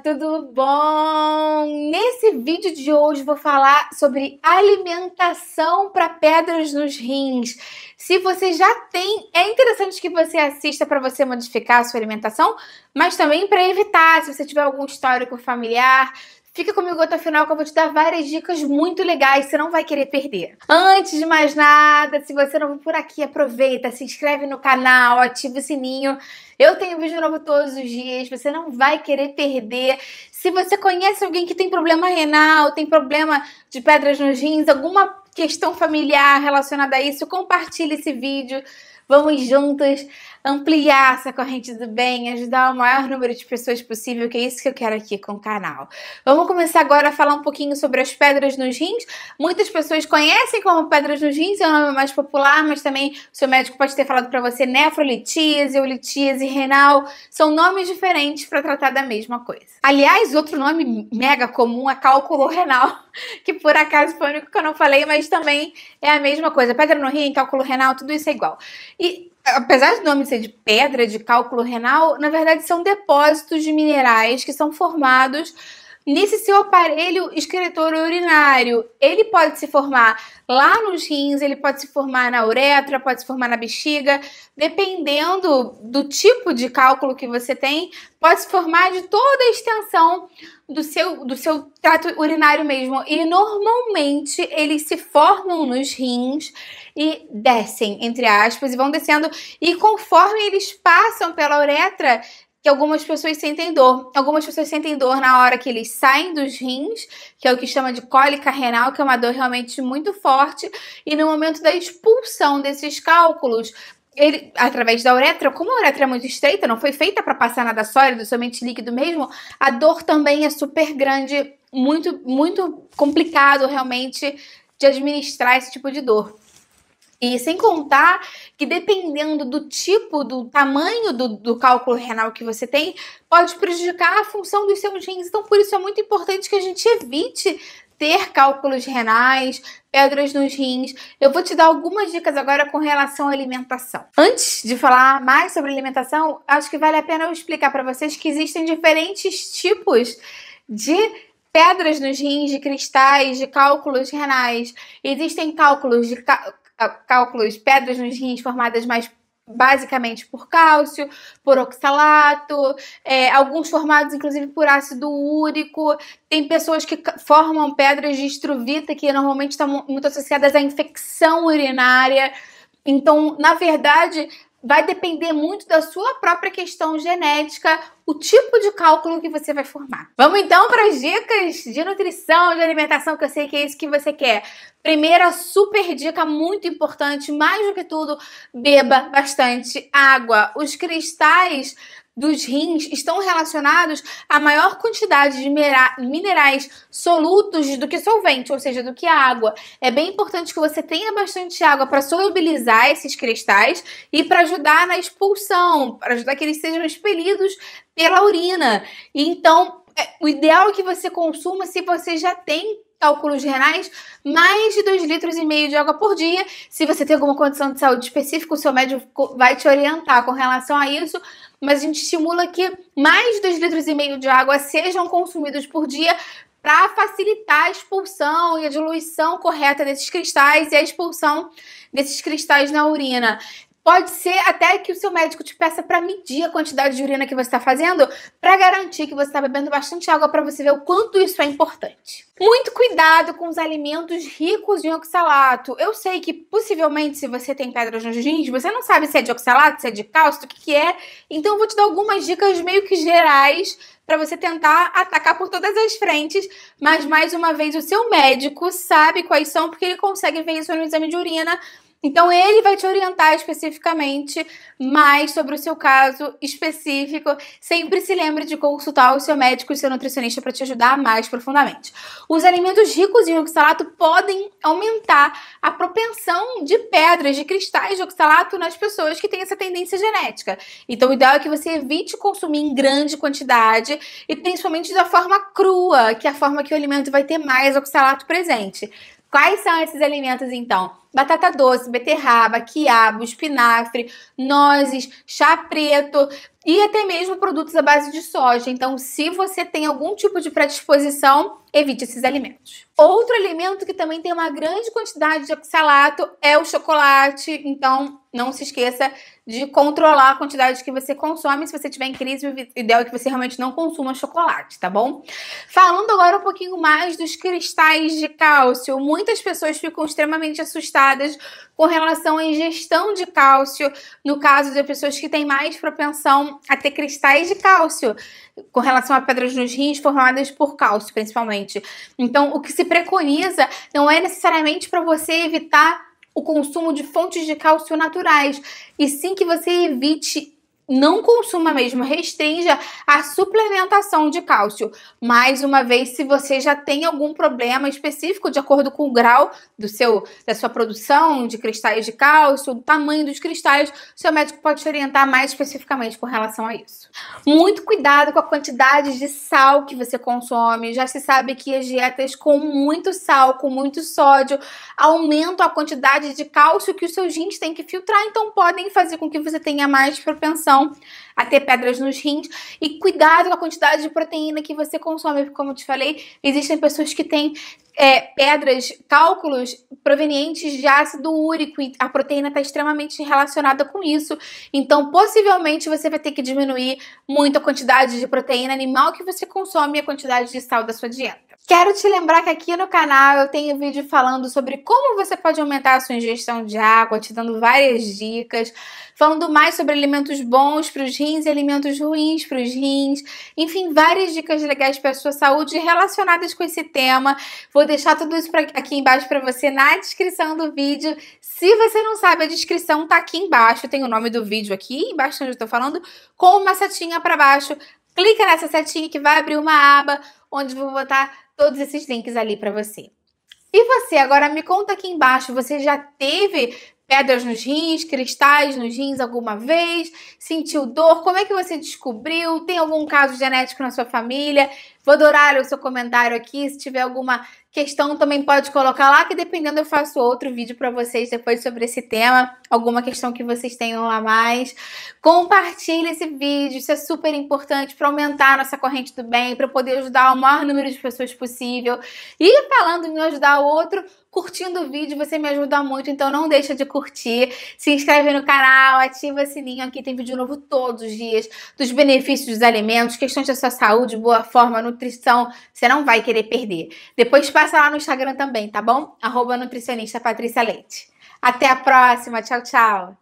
tudo bom? Nesse vídeo de hoje vou falar sobre alimentação para pedras nos rins. Se você já tem, é interessante que você assista para você modificar a sua alimentação, mas também para evitar, se você tiver algum histórico familiar. Fica comigo até o final que eu vou te dar várias dicas muito legais, você não vai querer perder. Antes de mais nada, se você não viu por aqui, aproveita, se inscreve no canal, ativa o sininho. Eu tenho vídeo novo todos os dias, você não vai querer perder. Se você conhece alguém que tem problema renal, tem problema de pedras nos rins, alguma questão familiar relacionada a isso, compartilhe esse vídeo. Vamos juntas ampliar essa corrente do bem, ajudar o maior número de pessoas possível, que é isso que eu quero aqui com o canal. Vamos começar agora a falar um pouquinho sobre as pedras nos rins. Muitas pessoas conhecem como pedras nos rins, é o nome mais popular, mas também o seu médico pode ter falado para você nefrolitíase ou litíase renal. São nomes diferentes para tratar da mesma coisa. Aliás, outro nome mega comum é cálculo renal, que por acaso foi o único que eu não falei, mas também é a mesma coisa. Pedra no rim, cálculo renal, tudo isso é igual. E apesar do nome ser de pedra, de cálculo renal, na verdade são depósitos de minerais que são formados nesse seu aparelho excretor urinário. Ele pode se formar lá nos rins, ele pode se formar na uretra, pode se formar na bexiga, dependendo do tipo de cálculo que você tem, pode se formar de toda a extensão do seu trato urinário mesmo. E normalmente eles se formam nos rins e descem, entre aspas, e vão descendo. E conforme eles passam pela uretra, que algumas pessoas sentem dor. Algumas pessoas sentem dor na hora que eles saem dos rins, que é o que chama de cólica renal, que é uma dor realmente muito forte. E no momento da expulsão desses cálculos, através da uretra, como a uretra é muito estreita, não foi feita para passar nada sólido, somente líquido mesmo, a dor também é super grande, muito complicado realmente de administrar esse tipo de dor. E sem contar que dependendo do tipo, do tamanho do cálculo renal que você tem, pode prejudicar a função dos seus rins. Então, por isso é muito importante que a gente evite ter cálculos renais, pedras nos rins. Eu vou te dar algumas dicas agora com relação à alimentação. Antes de falar mais sobre alimentação, acho que vale a pena eu explicar para vocês que existem diferentes tipos de pedras nos rins, de cristais, de cálculos renais. Existem pedras nos rins formadas mais basicamente por cálcio, por oxalato, alguns formados inclusive por ácido úrico. Tem pessoas que formam pedras de estruvita que normalmente estão muito associadas à infecção urinária. Então, na verdade, vai depender muito da sua própria questão genética, o tipo de cálculo que você vai formar. Vamos então para as dicas de nutrição, de alimentação, que eu sei que é isso que você quer. Primeira super dica muito importante, mais do que tudo, beba bastante água. Os cristais dos rins estão relacionados à maior quantidade de minerais solutos do que solvente, ou seja, do que a água. É bem importante que você tenha bastante água para solubilizar esses cristais e para ajudar na expulsão, para ajudar que eles sejam expelidos pela urina. E então, o ideal é que você consuma, se você já tem cálculos renais, mais de 2,5 litros de água por dia. Se você tem alguma condição de saúde específica, o seu médico vai te orientar com relação a isso, mas a gente estimula que mais de 2,5 litros de água sejam consumidos por dia para facilitar a expulsão e a diluição correta desses cristais e a expulsão desses cristais na urina. Pode ser até que o seu médico te peça para medir a quantidade de urina que você está fazendo, para garantir que você está bebendo bastante água, para você ver o quanto isso é importante. Muito cuidado com os alimentos ricos em oxalato. Eu sei que possivelmente se você tem pedras nos rins, você não sabe se é de oxalato, se é de cálcio, o que é. Então eu vou te dar algumas dicas meio que gerais para você tentar atacar por todas as frentes, mas mais uma vez o seu médico sabe quais são, porque ele consegue ver isso no exame de urina. Então, ele vai te orientar especificamente mais sobre o seu caso específico. Sempre se lembre de consultar o seu médico e o seu nutricionista para te ajudar mais profundamente. Os alimentos ricos em oxalato podem aumentar a propensão de pedras, de cristais de oxalato nas pessoas que têm essa tendência genética. Então, o ideal é que você evite consumir em grande quantidade e principalmente da forma crua, que é a forma que o alimento vai ter mais oxalato presente. Quais são esses alimentos, então? Batata doce, beterraba, quiabo, espinafre, nozes, chá preto, e até mesmo produtos à base de soja. Então, se você tem algum tipo de predisposição, evite esses alimentos. Outro alimento que também tem uma grande quantidade de oxalato é o chocolate. Então, não se esqueça de controlar a quantidade que você consome. Se você tiver em crise, o ideal é que você realmente não consuma chocolate, tá bom? Falando agora um pouquinho mais dos cristais de cálcio. Muitas pessoas ficam extremamente assustadas com relação à ingestão de cálcio, no caso de pessoas que têm mais propensão a ter cristais de cálcio, com relação a pedras nos rins formadas por cálcio, principalmente. Então, o que se preconiza não é necessariamente para você evitar o consumo de fontes de cálcio naturais, e sim que você evite, não consuma mesmo, restrinja a suplementação de cálcio. Mais uma vez, se você já tem algum problema específico de acordo com o grau da sua produção de cristais de cálcio, o tamanho dos cristais, seu médico pode te orientar mais especificamente com relação a isso. Muito cuidado com a quantidade de sal que você consome. Já se sabe que as dietas com muito sal, com muito sódio, aumentam a quantidade de cálcio que os seus rins têm que filtrar, então podem fazer com que você tenha mais propensão a ter pedras nos rins. E cuidado com a quantidade de proteína que você consome, porque, como eu te falei, existem pessoas que têm pedras, cálculos provenientes de ácido úrico, e a proteína está extremamente relacionada com isso. Então, possivelmente, você vai ter que diminuir muito a quantidade de proteína animal que você consome e a quantidade de sal da sua dieta. Quero te lembrar que aqui no canal eu tenho vídeo falando sobre como você pode aumentar a sua ingestão de água, te dando várias dicas, falando mais sobre alimentos bons para os rins e alimentos ruins para os rins, enfim, várias dicas legais para a sua saúde relacionadas com esse tema. Vou deixar tudo isso aqui embaixo para você na descrição do vídeo. Se você não sabe, a descrição tá aqui embaixo, tem o nome do vídeo aqui embaixo onde eu tô falando, com uma setinha para baixo. Clica nessa setinha que vai abrir uma aba onde eu vou botar todos esses links ali para você. E você, agora me conta aqui embaixo, você já teve pedras nos rins, cristais nos rins alguma vez? Sentiu dor? Como é que você descobriu? Tem algum caso genético na sua família? Vou adorar o seu comentário aqui. Se tiver alguma questão, também pode colocar lá, que dependendo eu faço outro vídeo para vocês depois sobre esse tema. Alguma questão que vocês tenham a mais. Compartilhe esse vídeo, isso é super importante para aumentar a nossa corrente do bem, para poder ajudar o maior número de pessoas possível. E falando em ajudar o outro, curtindo o vídeo, você me ajuda muito, então não deixa de curtir, se inscreve no canal, ativa o sininho, aqui tem vídeo novo todos os dias, dos benefícios dos alimentos, questões da sua saúde, boa forma, nutrição, você não vai querer perder. Depois passa lá no Instagram também, tá bom? @nutricionista Patrícia Leite. Até a próxima, tchau, tchau!